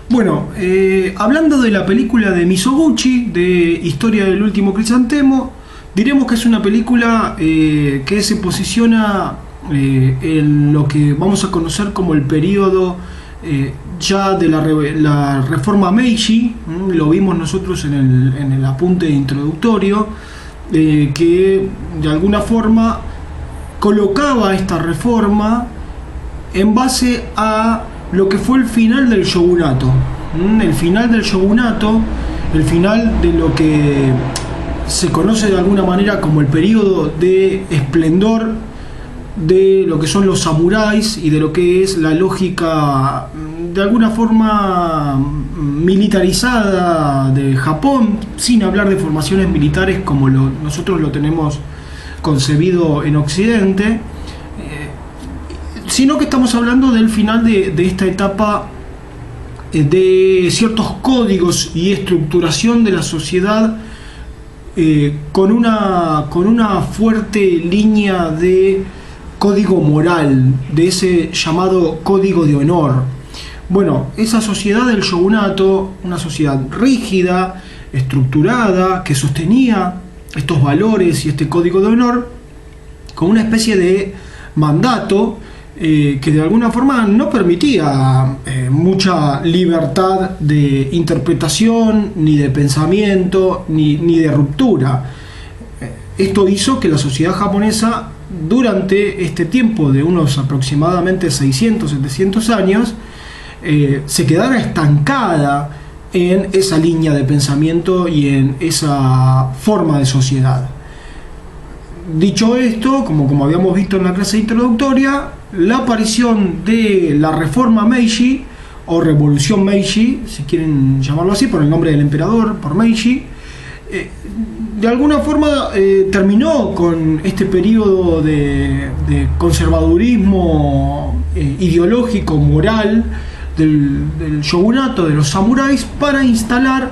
Bueno, hablando de la película de Mizoguchi, de Historia del último crisantemo, diremos que es una película que se posiciona en lo que vamos a conocer como el periodo ya de la reforma Meiji. Lo vimos nosotros en el apunte introductorio, que de alguna forma colocaba esta reforma en base a lo que fue el final del shogunato. El final del shogunato, el final de lo que se conoce de alguna manera como el periodo de esplendor de lo que son los samuráis y de lo que es la lógica de alguna forma militarizada de Japón, sin hablar de formaciones militares como nosotros lo tenemos concebido en Occidente, sino que estamos hablando del final de esta etapa de ciertos códigos y estructuración de la sociedad, con una fuerte línea de código moral, de ese llamado código de honor. Bueno, esa sociedad del shogunato, una sociedad rígida, estructurada, que sostenía estos valores y este código de honor con una especie de mandato que de alguna forma no permitía mucha libertad de interpretación, ni de pensamiento, ni de ruptura. Esto hizo que la sociedad japonesa, durante este tiempo de unos aproximadamente 600-700 años, se quedara estancada en esa línea de pensamiento y en esa forma de sociedad. Dicho esto, como habíamos visto en la clase introductoria, la aparición de la reforma Meiji o revolución Meiji, si quieren llamarlo así, por el nombre del emperador, por Meiji, de alguna forma terminó con este periodo de conservadurismo ideológico, moral del shogunato, de los samuráis, para instalar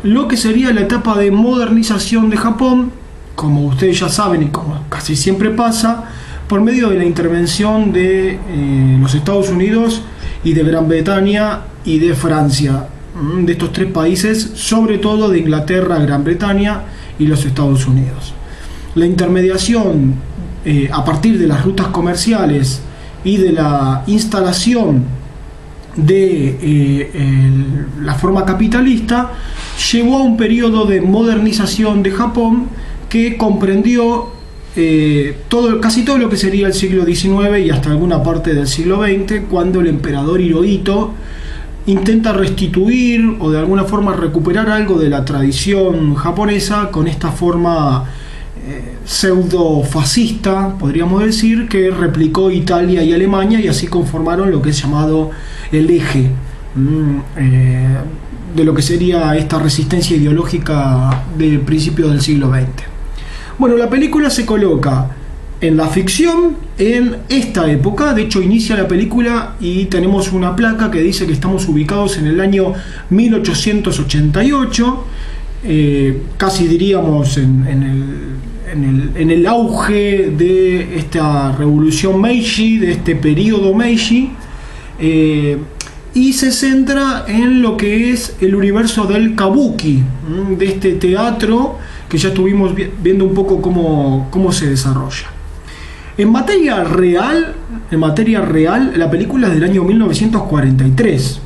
lo que sería la etapa de modernización de Japón, como ustedes ya saben y como casi siempre pasa, por medio de la intervención de los Estados Unidos y de Gran Bretaña y de Francia, de estos tres países, sobre todo de Inglaterra, Gran Bretaña y los Estados Unidos. La intermediación a partir de las rutas comerciales y de la instalación de la forma capitalista llevó a un periodo de modernización de Japón que comprendió casi todo lo que sería el siglo XIX y hasta alguna parte del siglo XX, cuando el emperador Hirohito intenta restituir o de alguna forma recuperar algo de la tradición japonesa con esta forma pseudo fascista, podríamos decir, que replicó Italia y Alemania, y así conformaron lo que es llamado el eje de lo que sería esta resistencia ideológica del principio del siglo XX. Bueno, la película se coloca en la ficción en esta época. De hecho, inicia la película y tenemos una placa que dice que estamos ubicados en el año 1888, casi diríamos en el auge de esta revolución Meiji, de este periodo Meiji, y se centra en lo que es el universo del kabuki, de este teatro que ya estuvimos viendo un poco cómo se desarrolla. En materia real, la película es del año 1943,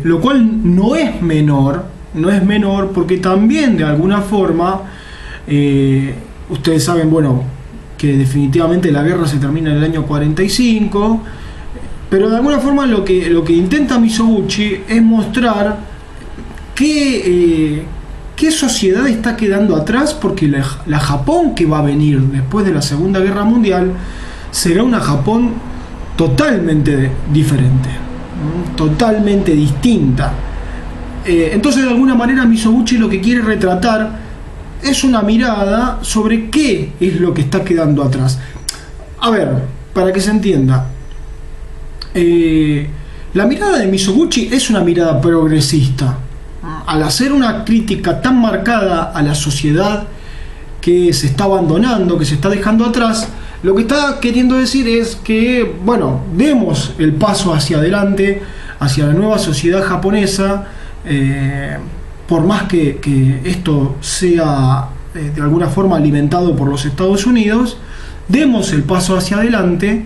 lo cual no es menor porque también de alguna forma, ustedes saben, bueno, que definitivamente la guerra se termina en el año 45, pero de alguna forma lo que intenta Mizoguchi es mostrar qué sociedad está quedando atrás, porque la Japón que va a venir después de la Segunda Guerra Mundial será una Japón totalmente diferente, totalmente distinta. Entonces, de alguna manera, Mizoguchi lo que quiere retratar es una mirada sobre qué es lo que está quedando atrás. A ver, para que se entienda, la mirada de Mizoguchi es una mirada progresista. Al hacer una crítica tan marcada a la sociedad que se está abandonando, que se está dejando atrás, Lo que está queriendo decir es que, bueno, demos el paso hacia adelante, hacia la nueva sociedad japonesa, por más que esto sea de alguna forma alimentado por los Estados Unidos, demos el paso hacia adelante,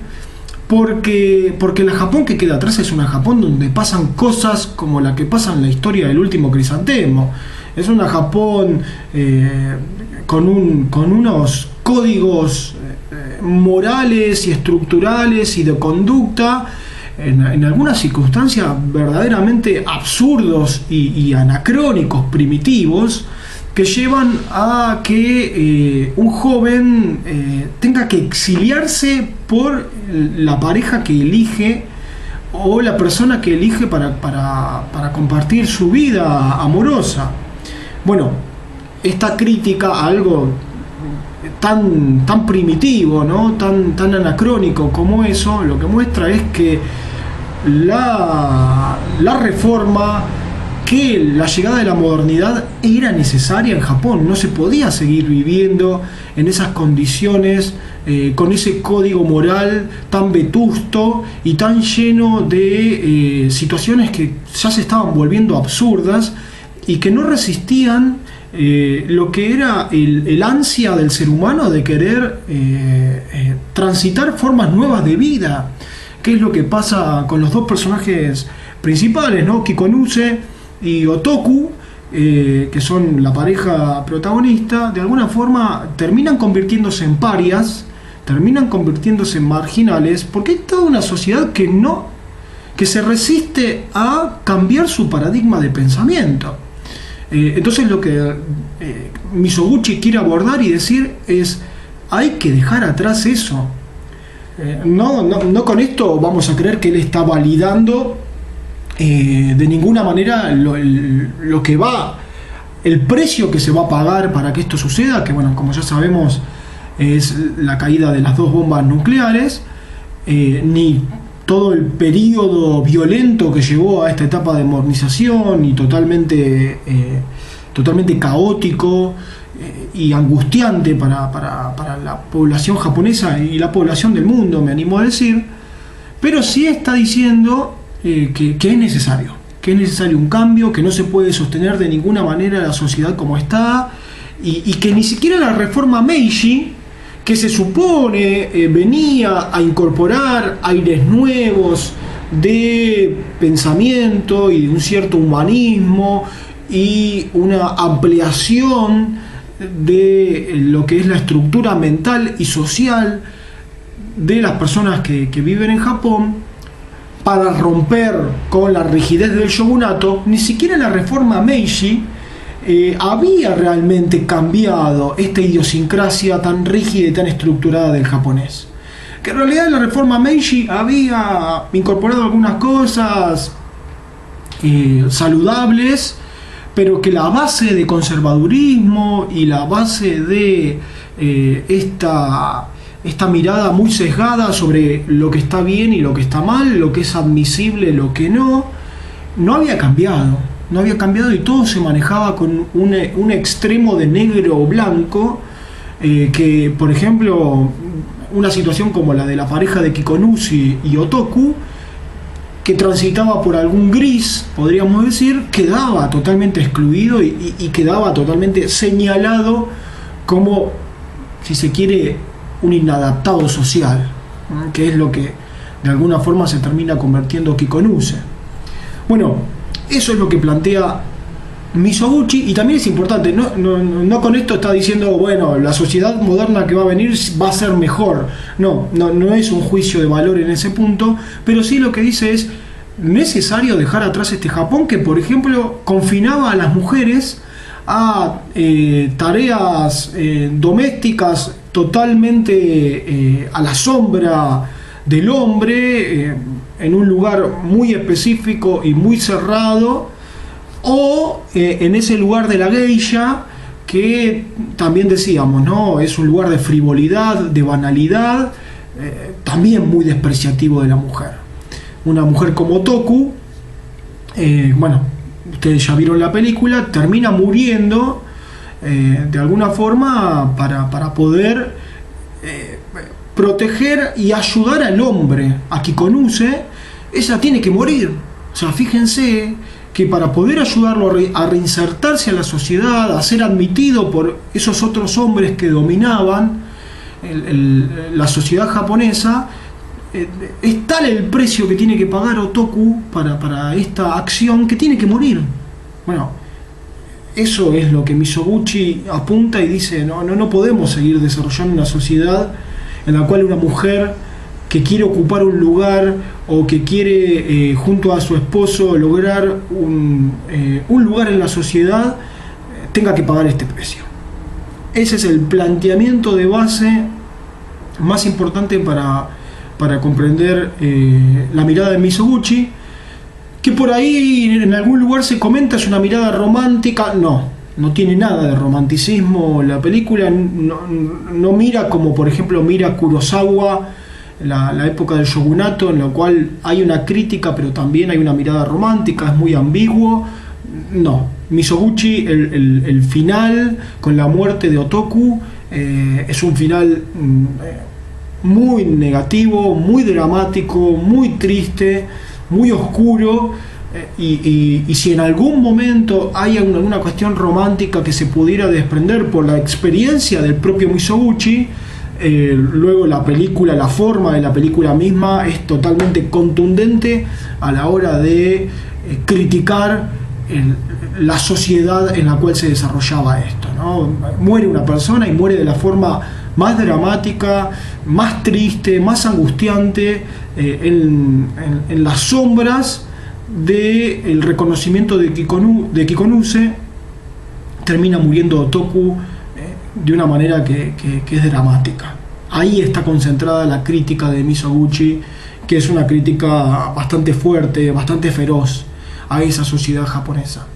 porque el Japón que queda atrás es un Japón donde pasan cosas como la que pasa en la historia del último crisantemo. Es un Japón con unos códigos morales y estructurales y de conducta en algunas circunstancias verdaderamente absurdos y anacrónicos, primitivos, que llevan a que un joven tenga que exiliarse por la pareja que elige o la persona que elige para compartir su vida amorosa. Bueno, esta crítica a algo tan primitivo, ¿no? tan anacrónico como eso, lo que muestra es que la reforma, que la llegada de la modernidad era necesaria en Japón. No se podía seguir viviendo en esas condiciones, con ese código moral tan vetusto y tan lleno de situaciones que ya se estaban volviendo absurdas y que no resistían lo que era el ansia del ser humano de querer transitar formas nuevas de vida. ¿Qué es lo que pasa con los dos personajes principales, ¿no? Kikonuse y Otoku, que son la pareja protagonista? De alguna forma terminan convirtiéndose en parias, terminan convirtiéndose en marginales, porque hay toda una sociedad que se resiste a cambiar su paradigma de pensamiento. Entonces lo que Mizoguchi quiere abordar y decir es: hay que dejar atrás eso. No con esto vamos a creer que él está validando de ninguna manera lo que va, el precio que se va a pagar para que esto suceda, que bueno, como ya sabemos, es la caída de las 2 bombas nucleares, ni todo el periodo violento que llevó a esta etapa de modernización y totalmente caótico y angustiante para la población japonesa y la población del mundo, me animo a decir. Pero sí está diciendo que es necesario un cambio, que no se puede sostener de ninguna manera la sociedad como está, y que ni siquiera la reforma Meiji, que se supone venía a incorporar aires nuevos de pensamiento y de un cierto humanismo y una ampliación de lo que es la estructura mental y social de las personas que viven en Japón, para romper con la rigidez del shogunato. Ni siquiera la reforma Meiji había realmente cambiado esta idiosincrasia tan rígida y tan estructurada del japonés. Que en realidad la reforma Meiji había incorporado algunas cosas saludables, pero que la base de conservadurismo y la base de esta mirada muy sesgada sobre lo que está bien y lo que está mal, lo que es admisible, lo que no había cambiado. No había cambiado, y todo se manejaba con un extremo de negro o blanco, que por ejemplo una situación como la de la pareja de Kikonushi y Otoku, que transitaba por algún gris, podríamos decir, quedaba totalmente excluido y quedaba totalmente señalado como, si se quiere, un inadaptado social, que es lo que de alguna forma se termina convirtiendo Kikonuse. Bueno, eso es lo que plantea Mizoguchi, y también es importante, no con esto está diciendo, bueno, la sociedad moderna que va a venir va a ser mejor. No es un juicio de valor en ese punto, pero sí lo que dice es necesario dejar atrás este Japón que, por ejemplo, confinaba a las mujeres a tareas domésticas totalmente a la sombra del hombre, en un lugar muy específico y muy cerrado, o en ese lugar de la geisha, que también decíamos, ¿no? Es un lugar de frivolidad, de banalidad, también muy despreciativo de la mujer. Una mujer como Toku, bueno, ustedes ya vieron la película, termina muriendo de alguna forma para poder proteger y ayudar al hombre, a Kikonuse, ella tiene que morir. O sea, fíjense que para poder ayudarlo a reinsertarse a la sociedad, a ser admitido por esos otros hombres que dominaban la sociedad japonesa, es tal el precio que tiene que pagar Otoku para esta acción, que tiene que morir. Bueno, eso es lo que Mizoguchi apunta y dice: no podemos seguir desarrollando una sociedad en la cual una mujer que quiere ocupar un lugar o que quiere junto a su esposo lograr un lugar en la sociedad tenga que pagar este precio. Ese es el planteamiento de base más importante para comprender la mirada de Mizoguchi, que por ahí en algún lugar se comenta es una mirada romántica. No tiene nada de romanticismo. La película no mira como por ejemplo mira Kurosawa, la época del shogunato, en la cual hay una crítica pero también hay una mirada romántica, es muy ambiguo. No, Mizoguchi, el final con la muerte de Otoku, es un final muy negativo, muy dramático, muy triste, muy oscuro. Y si en algún momento hay alguna cuestión romántica que se pudiera desprender por la experiencia del propio Mizoguchi, luego la película, la forma de la película misma es totalmente contundente a la hora de criticar la sociedad en la cual se desarrollaba esto, ¿no? Muere una persona y muere de la forma más dramática, más triste, más angustiante, en las sombras del reconocimiento de Kikonuse. Termina muriendo Otoku de una manera que es dramática. Ahí está concentrada la crítica de Mizoguchi, que es una crítica bastante fuerte, bastante feroz a esa sociedad japonesa.